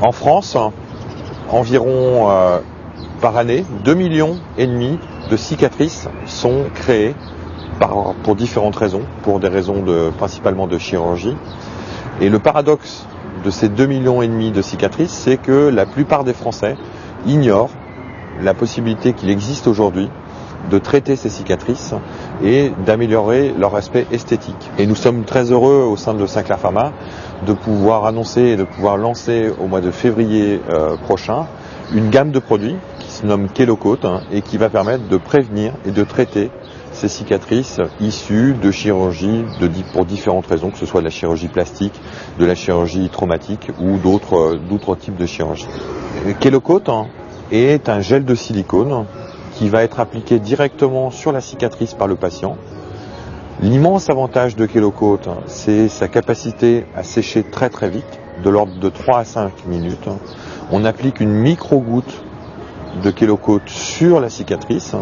En France, environ par année, 2,5 millions de cicatrices sont créées pour différentes raisons, pour des raisons principalement de chirurgie. Et le paradoxe de ces 2,5 millions de cicatrices, c'est que la plupart des Français ignorent la possibilité qu'il existe aujourd'hui de traiter ces cicatrices et d'améliorer leur aspect esthétique. Et nous sommes très heureux au sein de Sinclair Pharma de pouvoir annoncer et de pouvoir lancer au mois de février prochain une gamme de produits qui se nomme Kelo-Cote et qui va permettre de prévenir et de traiter ces cicatrices issues de chirurgie pour différentes raisons, que ce soit de la chirurgie plastique, de la chirurgie traumatique ou d'autres types de chirurgie. Kelo-Cote est un gel de silicone qui va être appliqué directement sur la cicatrice par le patient. L'immense avantage de Kelo-Cote, c'est sa capacité à sécher très très vite, de l'ordre de 3 à 5 minutes. On applique une micro-goutte de Kelo-Cote sur la cicatrice.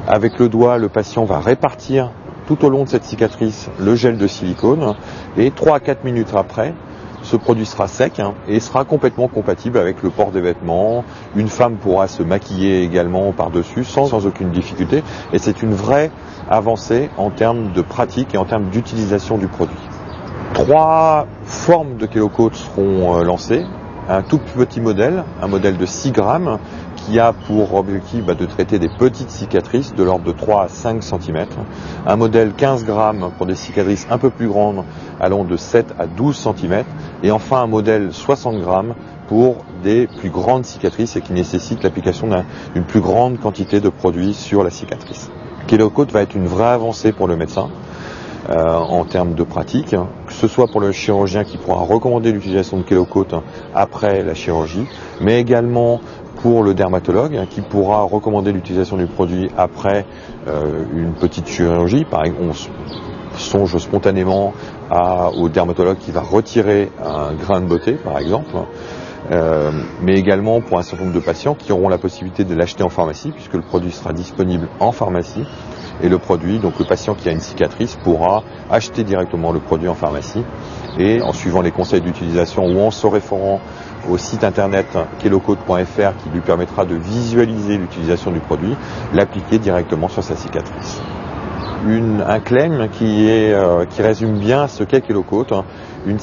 Avec le doigt, le patient va répartir tout au long de cette cicatrice le gel de silicone et 3 à 4 minutes après, ce produit sera sec et sera complètement compatible avec le port des vêtements. Une femme pourra se maquiller également par-dessus sans aucune difficulté. Et c'est une vraie avancée en termes de pratique et en termes d'utilisation du produit. 3 formes de Kelo-Cote seront lancées. Un tout petit modèle, un modèle de 6 grammes, qui a pour objectif de traiter des petites cicatrices de l'ordre de 3 à 5 cm. Un modèle 15 grammes pour des cicatrices un peu plus grandes, allant de 7 à 12 cm. Et enfin un modèle 60 grammes pour des plus grandes cicatrices et qui nécessite l'application d'une plus grande quantité de produits sur la cicatrice. Kelo-Cote va être une vraie avancée pour le médecin. En termes de pratique, que ce soit pour le chirurgien qui pourra recommander l'utilisation de Kelo-Cote après la chirurgie, mais également pour le dermatologue qui pourra recommander l'utilisation du produit après une petite chirurgie. Par exemple, on songe spontanément au dermatologue qui va retirer un grain de beauté, par exemple. Mais également pour un certain nombre de patients qui auront la possibilité de l'acheter en pharmacie, puisque le produit sera disponible en pharmacie. Et le produit, donc le patient qui a une cicatrice pourra acheter directement le produit en pharmacie et en suivant les conseils d'utilisation ou en se référant au site internet kelocote.fr qui lui permettra de visualiser l'utilisation du produit, l'appliquer directement sur sa cicatrice. Un claim qui résume bien ce qu'est Kelo-Cote. Une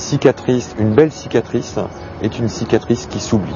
belle cicatrice est une cicatrice qui s'oublie.